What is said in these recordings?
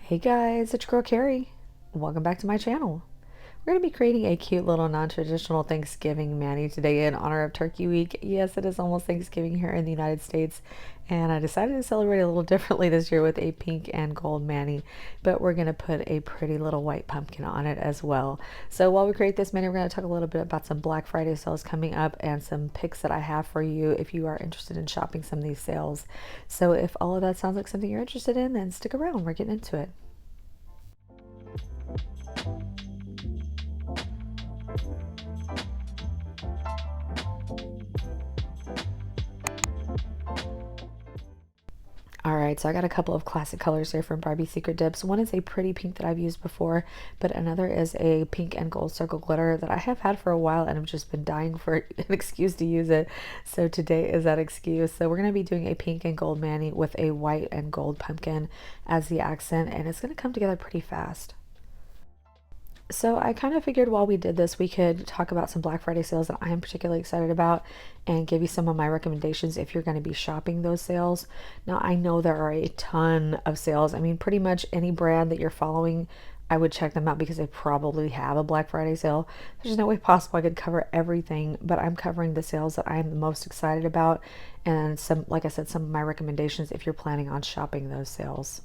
Hey guys, it's your girl Carrie. Welcome back to my channel. We're going to be creating a cute little non-traditional Thanksgiving mani today in honor of Turkey Week. Yes, it is almost Thanksgiving here in the United States, and I decided to celebrate a little differently this year with a pink and gold mani, but we're going to put a pretty little white pumpkin on it as well. So while we create this mani, we're going to talk a little bit about some Black Friday sales coming up and some picks that I have for you if you are interested in shopping some of these sales. So if all of that sounds like something you're interested in, then stick around. We're getting into it. Alright, so I got a couple of classic colors here from Barbie Secret Dips. One is a pretty pink that I've used before, but another is a pink and gold circle glitter that I have had for a while and I've just been dying for an excuse to use it. So today is that excuse. So we're going to be doing a pink and gold mani with a white and gold pumpkin as the accent, and it's going to come together pretty fast. So I kind of figured while we did this, we could talk about some Black Friday sales that I am particularly excited about and give you some of my recommendations if you're going to be shopping those sales. Now, I know there are a ton of sales. I mean, pretty much any brand that you're following, I would check them out because they probably have a Black Friday sale. There's no way possible I could cover everything, but I'm covering the sales that I am the most excited about and some, like I said, some of my recommendations if you're planning on shopping those sales.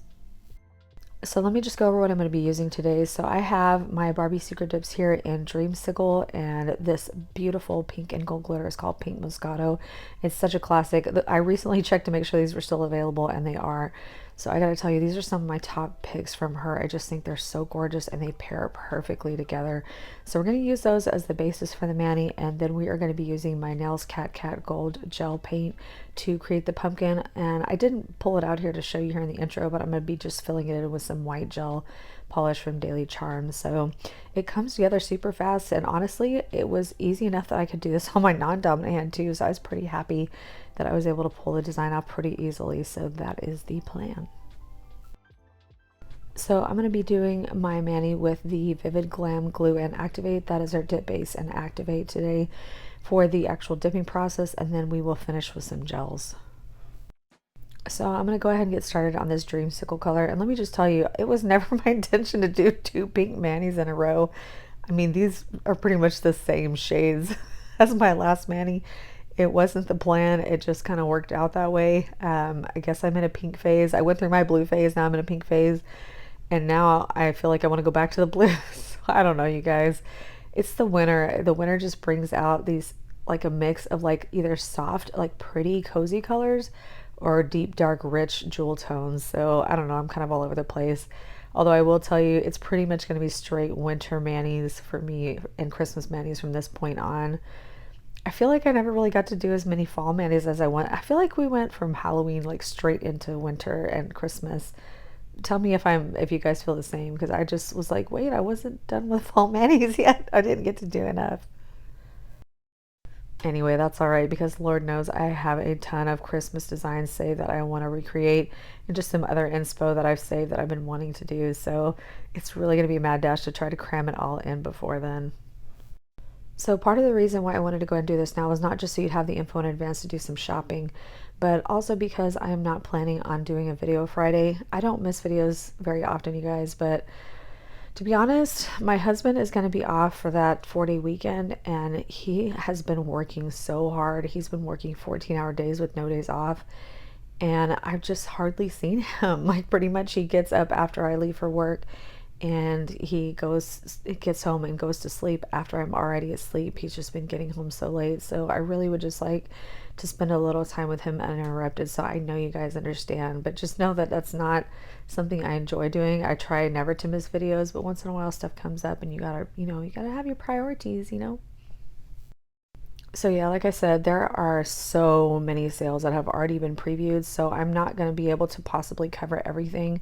So let me just go over what I'm going to be using today. So I have my Barbie Secret Dips here in Dreamsicle, and this beautiful pink and gold glitter is called Pink Moscato. It's such a classic. I recently checked to make sure these were still available, and they are. So I gotta tell you, these are some of my top picks from her. I just think they're so gorgeous and they pair perfectly together. So we're gonna use those as the basis for the mani, and then we are gonna be using my Nails Cat Gold gel paint to create the pumpkin. And I didn't pull it out here to show you here in the intro, but I'm gonna be just filling it in with some white gel polish from Daily Charme. So it comes together super fast, and honestly, it was easy enough that I could do this on my non-dominant hand too. So I was pretty happy that I was able to pull the design off pretty easily. So that is the plan. So I'm going to be doing my mani with the Vivid Glam Glue and Activate. That is our dip base and activate today for the actual dipping process, and then we will finish with some gels. So I'm going to go ahead and get started on this Dreamsicle color, and let me just tell you, it was never my intention to do two pink manis in a row. I mean, these are pretty much the same shades as my last mani. It wasn't the plan, it just kind of worked out that way. I guess I'm in a pink phase. I went through my blue phase, now I'm in a pink phase, and now I feel like I want to go back to the blues. I don't know, you guys. It's the winter. The winter just brings out these, like, a mix of like either soft, like pretty cozy colors or deep, dark, rich jewel tones. So I don't know, I'm kind of all over the place. Although I will tell you, it's pretty much going to be straight winter manis for me and Christmas manis from this point on. I feel like I never really got to do as many fall manis as I want. I feel like we went from Halloween like straight into winter and Christmas. Tell me if you guys feel the same, because I just was like, wait, I wasn't done with fall manis yet. I didn't get to do enough. Anyway, that's all right, because Lord knows I have a ton of Christmas designs saved that I want to recreate, and just some other inspo that I've saved that I've been wanting to do. So it's really going to be a mad dash to try to cram it all in before then. So part of the reason why I wanted to go and do this now was not just so you'd have the info in advance to do some shopping, but also because I am not planning on doing a video Friday. I don't miss videos very often, you guys, but to be honest, my husband is going to be off for that 4-day weekend, and he has been working so hard. He's been working 14-hour days with no days off, and I've just hardly seen him. Like, pretty much he gets up after I leave for work, and he gets home and goes to sleep after I'm already asleep. He's just been getting home so late. So I really would just like to spend a little time with him uninterrupted. So I know you guys understand, but just know that that's not something I enjoy doing. I try never to miss videos, but once in a while stuff comes up and you gotta have your priorities. So yeah, like I said, there are so many sales that have already been previewed, so I'm not going to be able to possibly cover everything.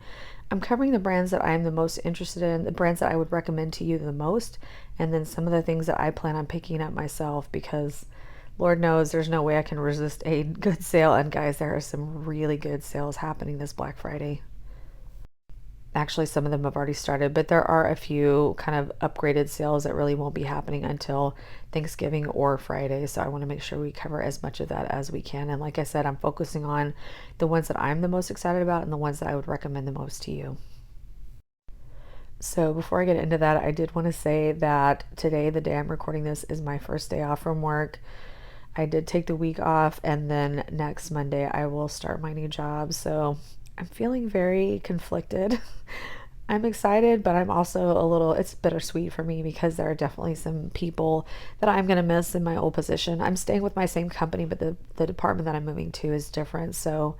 I'm covering the brands that I am the most interested in, the brands that I would recommend to you the most, and then some of the things that I plan on picking up myself, because Lord knows there's no way I can resist a good sale. And guys, there are some really good sales happening this Black Friday. Actually, some of them have already started, but there are a few kind of upgraded sales that really won't be happening until Thanksgiving or Friday. So I want to make sure we cover as much of that as we can. And like I said, I'm focusing on the ones that I'm the most excited about and the ones that I would recommend the most to you. So before I get into that, I did want to say that today, the day I'm recording this, is my first day off from work. I did take the week off, and then next Monday I will start my new job. So I'm feeling very conflicted. I'm excited, but I'm also a little, it's bittersweet for me because there are definitely some people that I'm going to miss in my old position. I'm staying with my same company, but the department that I'm moving to is different. So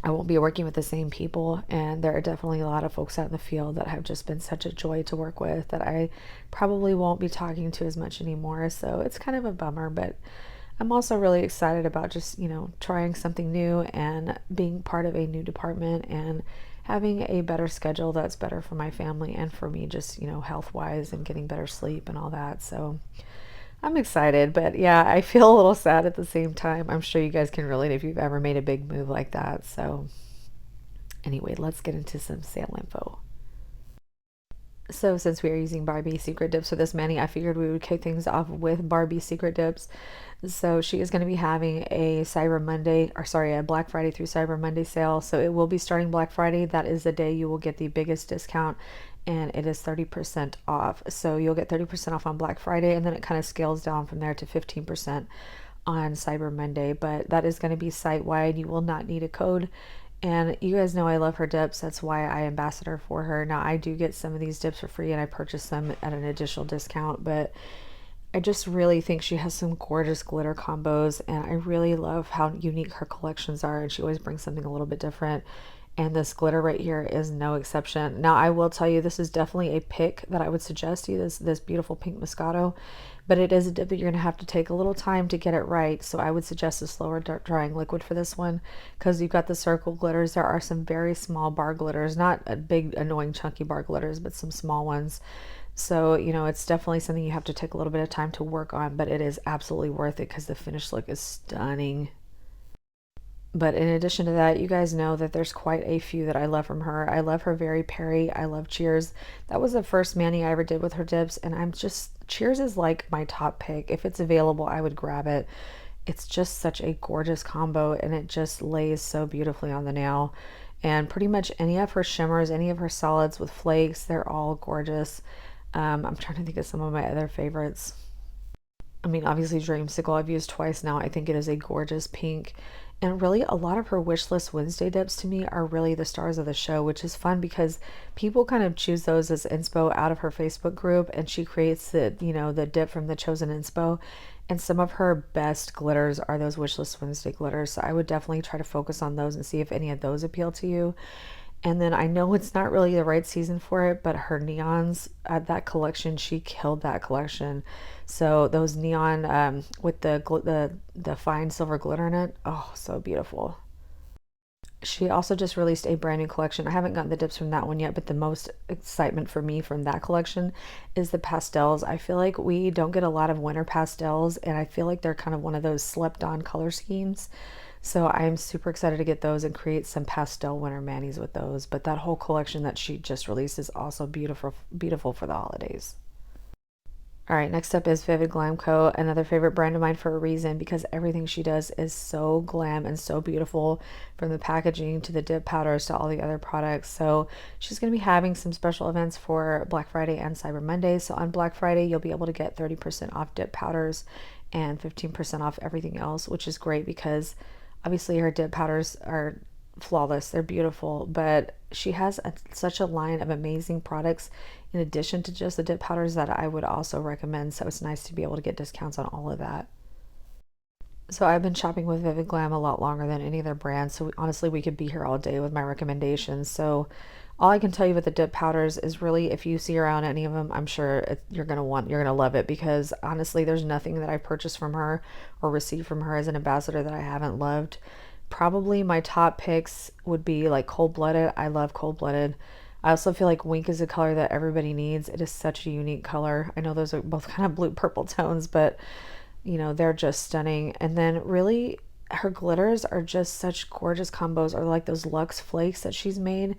I won't be working with the same people, and there are definitely a lot of folks out in the field that have just been such a joy to work with that I probably won't be talking to as much anymore. So it's kind of a bummer, but I'm also really excited about just, trying something new and being part of a new department and having a better schedule that's better for my family and for me, just, health wise and getting better sleep and all that. So I'm excited, but yeah, I feel a little sad at the same time. I'm sure you guys can relate if you've ever made a big move like that. So, anyway, let's get into some sale info. So, since we are using Barbie secret dips for this mani, I figured we would kick things off with Barbie secret dips. So, she is going to be having a Cyber Monday, or sorry, a Black Friday through Cyber Monday sale. So, it will be starting Black Friday. That is the day you will get the biggest discount, and it is 30% off. So, you'll get 30% off on Black Friday, and then it kind of scales down from there to 15% on Cyber Monday. But that is going to be site wide. You will not need a code. And you guys know I love her dips. That's why I ambassador for her. Now, I do get some of these dips for free and I purchase them at an additional discount, but I just really think she has some gorgeous glitter combos, and I really love how unique her collections are, and she always brings something a little bit different. And this glitter right here is no exception. Now, I will tell you, this is definitely a pick that I would suggest to you, this beautiful pink Moscato, but it is a dip that you're going to have to take a little time to get it right. So I would suggest a slower drying liquid for this one, because you've got the circle glitters. There are some very small bar glitters, not a big, annoying, chunky bar glitters, but some small ones. So, it's definitely something you have to take a little bit of time to work on, but it is absolutely worth it because the finished look is stunning. But in addition to that, you guys know that there's quite a few that I love from her. I love her Very Perry. I love Cheers. That was the first mani I ever did with her dips, and Cheers is like my top pick. If it's available, I would grab it. It's just such a gorgeous combo, and it just lays so beautifully on the nail. And pretty much any of her shimmers, any of her solids with flakes, they're all gorgeous. I'm trying to think of some of my other favorites. I mean, obviously Dreamsicle I've used twice now. I think it is a gorgeous pink. And really, a lot of her wish list Wednesday dips to me are really the stars of the show, which is fun because people kind of choose those as inspo out of her Facebook group, and she creates the dip from the chosen inspo. And some of her best glitters are those wish list Wednesday glitters. So I would definitely try to focus on those and see if any of those appeal to you. And then I know it's not really the right season for it, but her neons, that collection, she killed that collection. So those neon with the fine silver glitter in it, oh, so beautiful. She also just released a brand new collection. I haven't gotten the dips from that one yet, but the most excitement for me from that collection is the pastels. I feel like we don't get a lot of winter pastels, and I feel like they're kind of one of those slept on color schemes. So I'm super excited to get those and create some pastel winter manis with those. But that whole collection that she just released is also beautiful, beautiful for the holidays. All right, next up is Vivid Glam Co., another favorite brand of mine for a reason, because everything she does is so glam and so beautiful, from the packaging to the dip powders to all the other products. So she's going to be having some special events for Black Friday and Cyber Monday. So on Black Friday, you'll be able to get 30% off dip powders and 15% off everything else, which is great because obviously her dip powders are flawless. They're beautiful, but she has such a line of amazing products in addition to just the dip powders that I would also recommend. So it's nice to be able to get discounts on all of that. So I've been shopping with Vivid Glam a lot longer than any other brand. So honestly, we could be here all day with my recommendations. So all I can tell you with the dip powders is really, if you see around any of them, I'm sure you're gonna love it, because honestly, there's nothing that I purchased from her or received from her as an ambassador that I haven't loved. Probably my top picks would be like Cold Blooded. I love Cold Blooded. I also feel like Wink is a color that everybody needs. It is such a unique color. I know those are both kind of blue purple tones, but they're just stunning. And then really, her glitters are just such gorgeous combos, or like those Luxe Flakes that she's made.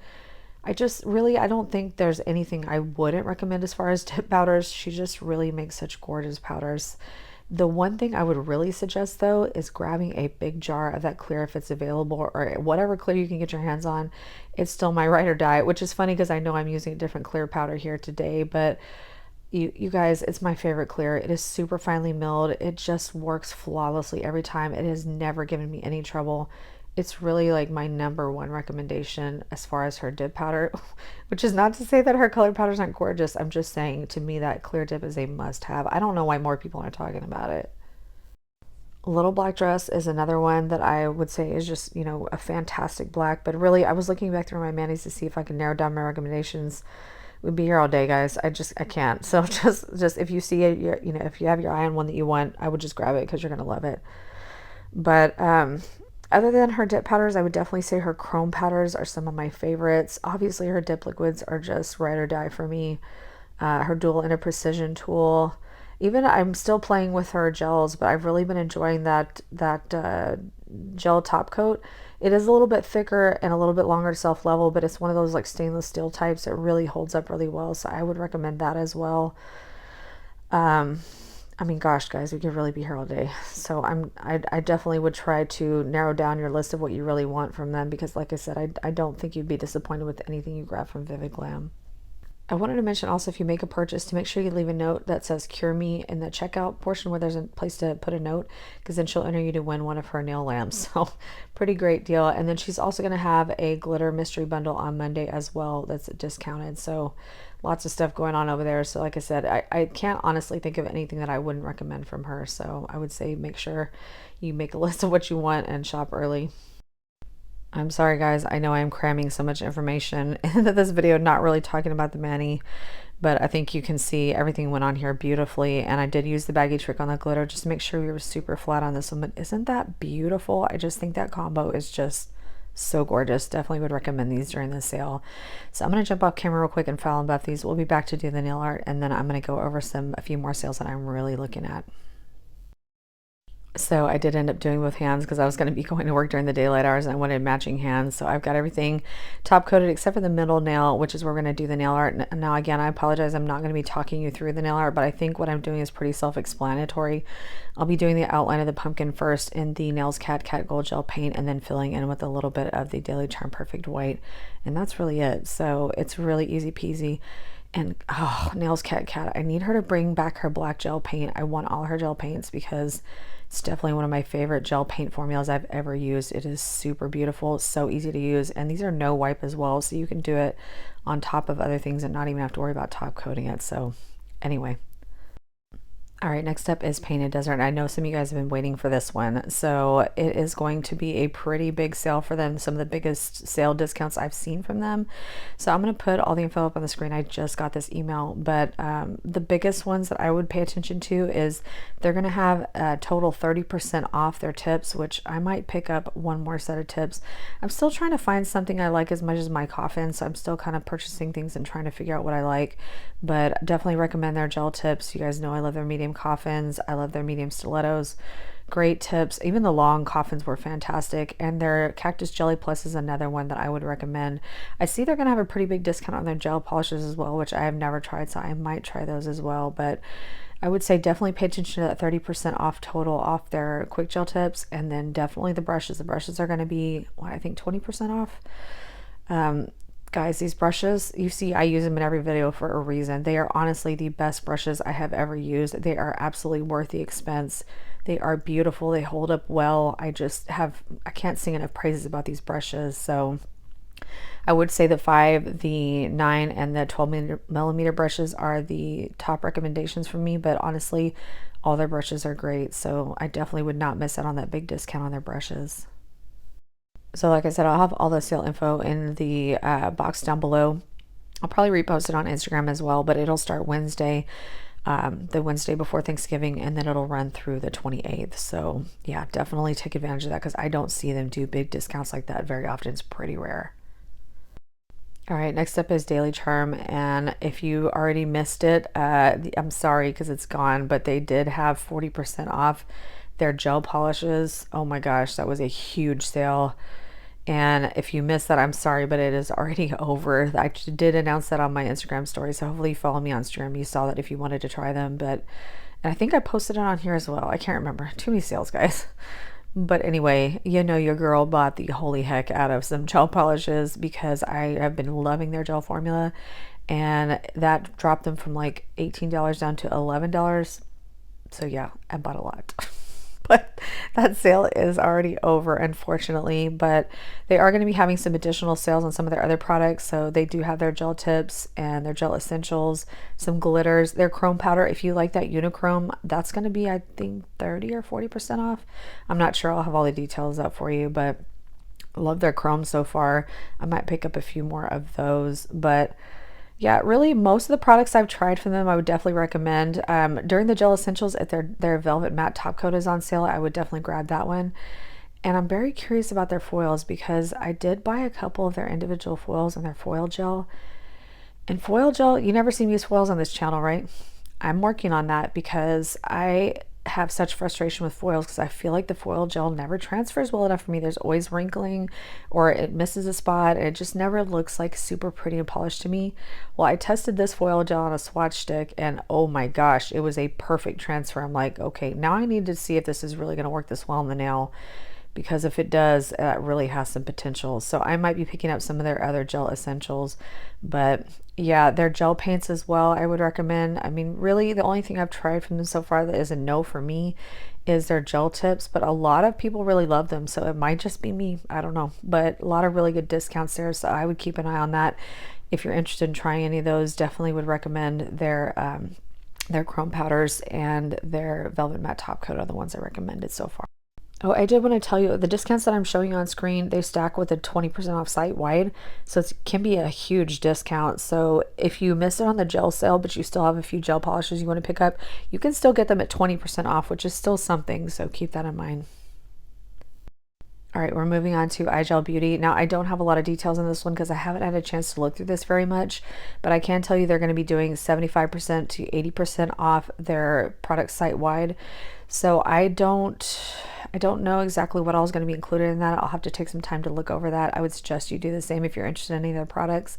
I don't think there's anything I wouldn't recommend as far as tip powders. She just really makes such gorgeous powders. The one thing I would really suggest though is grabbing a big jar of that clear if it's available, or whatever clear you can get your hands on. It's still my ride or die, which is funny because I know I'm using a different clear powder here today, but you guys, it's my favorite clear. It is super finely milled. It just works flawlessly every time. It has never given me any trouble. It's really like my number one recommendation as far as her dip powder, which is not to say that her color powders aren't gorgeous. I'm just saying, to me, that clear dip is a must have. I don't know why more people aren't talking about it. Little Black Dress is another one that I would say is just, a fantastic black. But really, I was looking back through my manis to see if I can narrow down my recommendations. We'd be here all day, guys. I can't. So just if you see it, if you have your eye on one that you want, I would just grab it because you're gonna love it. But other than her dip powders, I would definitely say her chrome powders are some of my favorites. Obviously, her dip liquids are just ride or die for me. Her dual inner precision tool. Even I'm still playing with her gels, but I've really been enjoying that gel top coat. It is a little bit thicker and a little bit longer to self level, but it's one of those like stainless steel types that really holds up really well. So I would recommend that as well. Um, I mean, gosh, guys, we could really be here all day. So I definitely would try to narrow down your list of what you really want from them because, like I said, I don't think you'd be disappointed with anything you grab from Vivid Glam. I wanted to mention also, if you make a purchase, to make sure you leave a note that says "Cure Me" in the checkout portion where there's a place to put a note, because then she'll enter you to win one of her nail lamps. So pretty great deal. And then she's also going to have a glitter mystery bundle on Monday as well that's discounted. So lots of stuff going on over there. So like I said, I can't honestly think of anything that I wouldn't recommend from her. So I would say make sure you make a list of what you want and shop early. I'm sorry, guys. I know I'm cramming so much information into this video, not really talking about the mani, but I think you can see everything went on here beautifully. And I did use the baggy trick on the glitter just to make sure we were super flat on this one. But isn't that beautiful? I just think that combo is just so gorgeous. Definitely would recommend these during the sale. So I'm going to jump off camera real quick and file and buff these. We'll be back to do the nail art, and then I'm going to go over a few more sales that I'm really looking at. So I did end up doing both hands because I was going to be going to work during the daylight hours and I wanted matching hands. So I've got everything top coated except for the middle nail, which is where we're going to do the nail art. Now, again, I apologize. I'm not going to be talking you through the nail art, but I think what I'm doing is pretty self-explanatory. I'll be doing the outline of the pumpkin first in the Nails Cat Gold Gel paint, and then filling in with a little bit of the Daily Charm Perfect White. And that's really it. So it's really easy peasy. And oh, Nails Cat, I need her to bring back her black gel paint. I want all her gel paints because it's definitely one of my favorite gel paint formulas I've ever used. It is super beautiful, so easy to use, and these are no wipe as well, so you can do it on top of other things and not even have to worry about top coating it. So anyway. All right, next up is Painted Desert. I know some of you guys have been waiting for this one. So it is going to be a pretty big sale for them, some of the biggest sale discounts I've seen from them. So I'm going to put all the info up on the screen. I just got this email, but the biggest ones that I would pay attention to is they're going to have a total 30% off their tips, which I might pick up one more set of tips. I'm still trying to find something I like as much as my Coffin, so I'm still kind of purchasing things and trying to figure out what I like, but definitely recommend their gel tips. You guys know I love their medium coffins. I love their medium stilettos. Great tips. Even the long coffins were fantastic, and their Cactus Jelly Plus is another one that I would recommend. I see they're going to have a pretty big discount on their gel polishes as well, which I have never tried, so I might try those as well. But I would say definitely pay attention to that 30% off total off their quick gel tips, and then definitely the brushes. The brushes are going to be, what, I think 20% off. Guys, these brushes, you see I use them in every video for a reason. They are honestly the best brushes I have ever used. They are absolutely worth the expense. They are beautiful. They hold up well. I can't sing enough praises about these brushes. So I would say the 5, the 9, and the 12 millimeter brushes are the top recommendations for me, but honestly, all their brushes are great. So I definitely would not miss out on that big discount on their brushes. So like I said, I'll have all the sale info in the box down below. I'll probably repost it on Instagram as well, but it'll start Wednesday, the Wednesday before Thanksgiving, and then it'll run through the 28th. So yeah, definitely take advantage of that because I don't see them do big discounts like that very often. It's pretty rare. All right, next up is Daily Charm, and if you already missed it, I'm sorry because it's gone, but they did have 40% off their gel polishes. Oh my gosh, that was a huge sale. And if you missed that, I'm sorry, but it is already over. I did announce that on my Instagram story, so hopefully you follow me on Instagram. You saw that if you wanted to try them, but And I think I posted it on here as well. I can't remember. Too many sales, guys. But anyway, you know your girl bought the holy heck out of some gel polishes because I have been loving their gel formula, and that dropped them from like $18 down to $11. So yeah, I bought a lot. But that sale is already over, unfortunately. But they are going to be having some additional sales on some of their other products. So they do have their gel tips and their gel essentials, some glitters, their chrome powder. If you like that unichrome, that's going to be, I think, 30 or 40% off. I'm not sure. I'll have all the details up for you, but love their chrome so far. I might pick up a few more of those, but yeah, really most of the products I've tried from them I would definitely recommend. During the gel essentials, if their velvet matte top coat is on sale, I would definitely grab that one. And I'm very curious about their foils because I did buy a couple of their individual foils and their foil gel. And foil gel, you never see me use foils on this channel, right? I'm working on that because I have such frustration with foils because I feel like the foil gel never transfers well enough for me. There's always wrinkling or it misses a spot and it just never looks like super pretty and polished to me. Well, I tested this foil gel on a swatch stick and oh my gosh, it was a perfect transfer. I'm like, okay, now I need to see if this is really going to work this well on the nail, because if it does, that really has some potential. So I might be picking up some of their other gel essentials, but yeah, their gel paints as well, I would recommend. I mean, really the only thing I've tried from them so far that is a no for me is their gel tips, but a lot of people really love them. So it might just be me, I don't know, but a lot of really good discounts there. So I would keep an eye on that. If you're interested in trying any of those, definitely would recommend their chrome powders and their velvet matte top coat are the ones I recommended so far. Oh, I did want to tell you the discounts that I'm showing you on screen, they stack with a 20% off site wide. So it can be a huge discount. So if you miss it on the gel sale, but you still have a few gel polishes you want to pick up, you can still get them at 20% off, which is still something. So keep that in mind. All right, we're moving on to IGel Beauty. Now, I don't have a lot of details on this one because I haven't had a chance to look through this very much, but I can tell you they're going to be doing 75% to 80% off their product site wide. So I don't know exactly what all is going to be included in that. I'll have to take some time to look over that. I would suggest you do the same if you're interested in any of their products.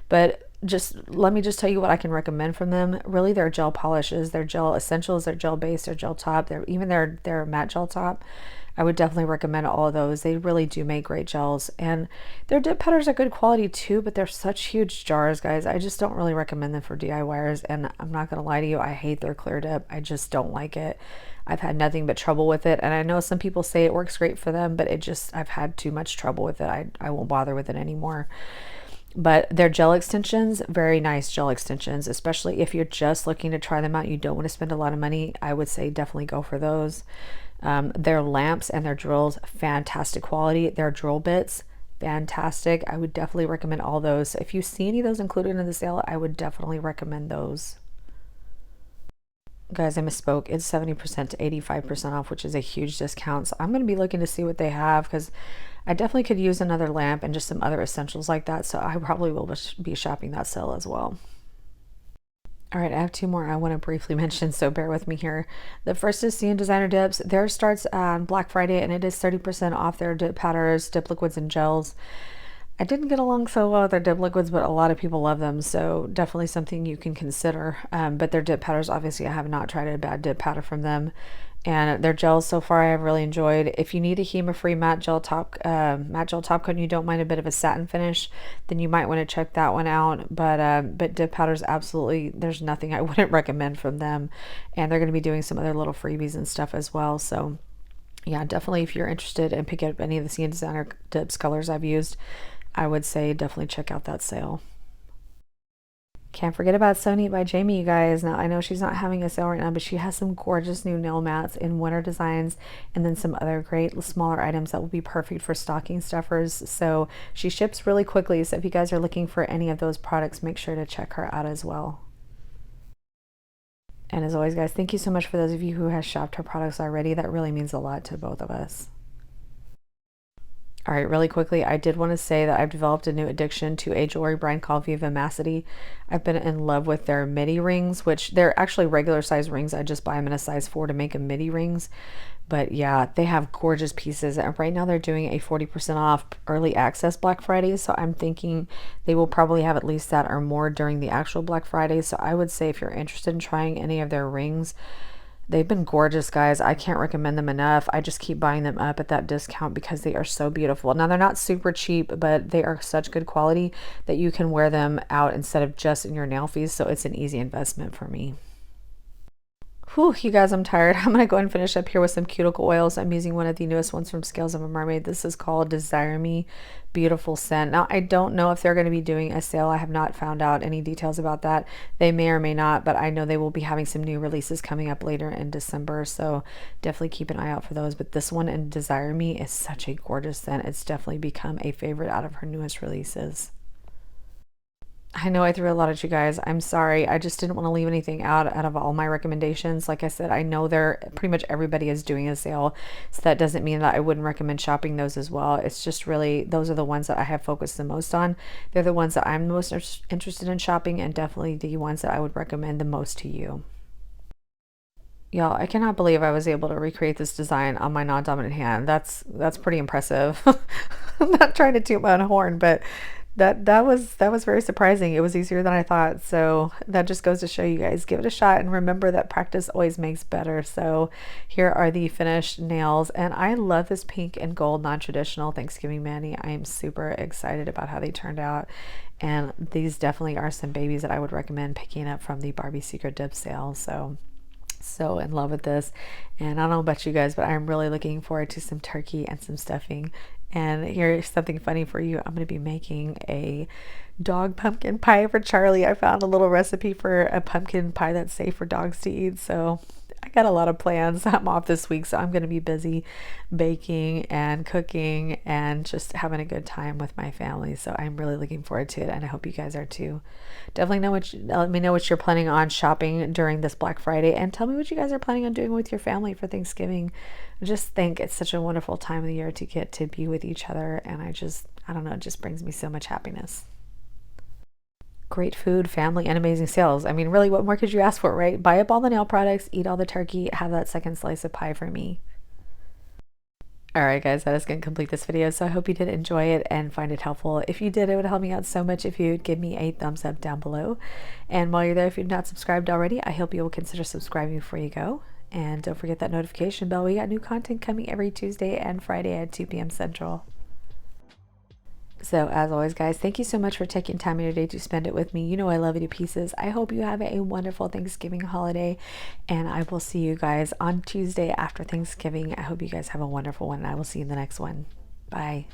But just let me just tell you what I can recommend from them. Really, their gel polishes, their gel essentials, their gel base, their gel top, even their matte gel top. I would definitely recommend all of those. They really do make great gels, and their dip powders are good quality too, but they're such huge jars, guys. I just don't really recommend them for DIYers, and I'm not gonna lie to you, I hate their clear dip. I just don't like it. I've had nothing but trouble with it, and I know some people say it works great for them, but I've had too much trouble with it. I won't bother with it anymore. But their gel extensions, very nice gel extensions, especially if you're just looking to try them out, you don't want to spend a lot of money, I would say definitely go for those. Their lamps and their drills, fantastic quality. Their drill bits, fantastic. I would definitely recommend all those. If you see any of those included in the sale, I would definitely recommend those. Guys, I misspoke. It's 70% to 85% off, which is a huge discount. So I'm going to be looking to see what they have because I definitely could use another lamp and just some other essentials like that. So I probably will be shopping that sale as well. All right, I have two more I want to briefly mention, so bear with me here. The first is CN Designer Dips. Theirs starts on Black Friday, and it is 30% off their dip powders, dip liquids, and gels. I didn't get along so well with their dip liquids, but a lot of people love them, so definitely something you can consider. But their dip powders, obviously, I have not tried a bad dip powder from them. And their gels so far I have really enjoyed. If you need a HEMA-free matte gel top coat and you don't mind a bit of a satin finish, then you might want to check that one out. But dip powders, absolutely, there's nothing I wouldn't recommend from them. And they're going to be doing some other little freebies and stuff as well. So yeah, definitely if you're interested in picking up any of the CN Designer Dips colors I've used, I would say definitely check out that sale. Can't forget about So Neat by Jamie, you guys. Now, I know she's not having a sale right now, but she has some gorgeous new nail mats in winter designs and then some other great smaller items that will be perfect for stocking stuffers. So she ships really quickly. So if you guys are looking for any of those products, make sure to check her out as well. And as always, guys, thank you so much for those of you who have shopped her products already. That really means a lot to both of us. All right, really quickly, I did want to say that I've developed a new addiction to a jewelry brand called Vivacity. I've been in love with their midi rings, which they're actually regular size rings. I just buy them in a size 4 to make them midi rings. But yeah, they have gorgeous pieces. And right now they're doing a 40% off early access Black Friday. So I'm thinking they will probably have at least that or more during the actual Black Friday. So I would say if you're interested in trying any of their rings, They've been gorgeous, guys. I can't recommend them enough. I just keep buying them up at that discount because they are so beautiful. Now, they're not super cheap, but they are such good quality that you can wear them out instead of just in your nail fees. So it's an easy investment for me. Whew, you guys, I'm tired. I'm gonna go and finish up here with some cuticle oils. I'm using one of the newest ones from Scales of a Mermaid. This is called Desire Me Beautiful Scent. Now, I don't know if they're going to be doing a sale. I have not found out any details about that. They may or may not, but I know they will be having some new releases coming up later in December, so definitely keep an eye out for those. But this one and Desire Me is such a gorgeous scent. It's definitely become a favorite out of her newest releases. I know I threw a lot at you guys. I'm sorry. I just didn't want to leave anything out of all my recommendations. Like I said, I know they're pretty much everybody is doing a sale. So that doesn't mean that I wouldn't recommend shopping those as well. It's just really, those are the ones that I have focused the most on. They're the ones that I'm the most interested in shopping, and definitely the ones that I would recommend the most to you. Y'all, I cannot believe I was able to recreate this design on my non-dominant hand. That's pretty impressive. I'm not trying to toot my own horn, but that was very surprising. It was easier than I thought. So that just goes to show you guys, give it a shot and remember that practice always makes better. So here are the finished nails, and I love this pink and gold non-traditional Thanksgiving mani. I am super excited about how they turned out, and these definitely are some babies that I would recommend picking up from the Barbie Secret Dip sale. So in love with this, and I don't know about you guys, but I'm really looking forward to some turkey and some stuffing. And here's something funny for you. I'm going to be making a dog pumpkin pie for Charlie. I found a little recipe for a pumpkin pie that's safe for dogs to eat, so I got a lot of plans. I'm off this week, so I'm going to be busy baking and cooking and just having a good time with my family. So I'm really looking forward to it, and I hope you guys are too. Definitely let me know what you're planning on shopping during this Black Friday, and tell me what you guys are planning on doing with your family for Thanksgiving. I just think it's such a wonderful time of the year to get to be with each other, and I don't know, it just brings me so much happiness. Great food, family, and amazing sales. I mean, really, what more could you ask for, right? Buy up all the nail products, eat all the turkey, have that second slice of pie for me. All right, guys, that is going to complete this video. So I hope you did enjoy it and find it helpful. If you did, it would help me out so much if you'd give me a thumbs up down below. And while you're there, if you're not subscribed already, I hope you will consider subscribing before you go. And don't forget that notification bell. We got new content coming every Tuesday and Friday at 2 p.m. Central. So as always, guys, thank you so much for taking time in your day to spend it with me. You know I love you to pieces. I hope you have a wonderful Thanksgiving holiday, and I will see you guys on Tuesday after Thanksgiving. I hope you guys have a wonderful one, and I will see you in the next one. Bye.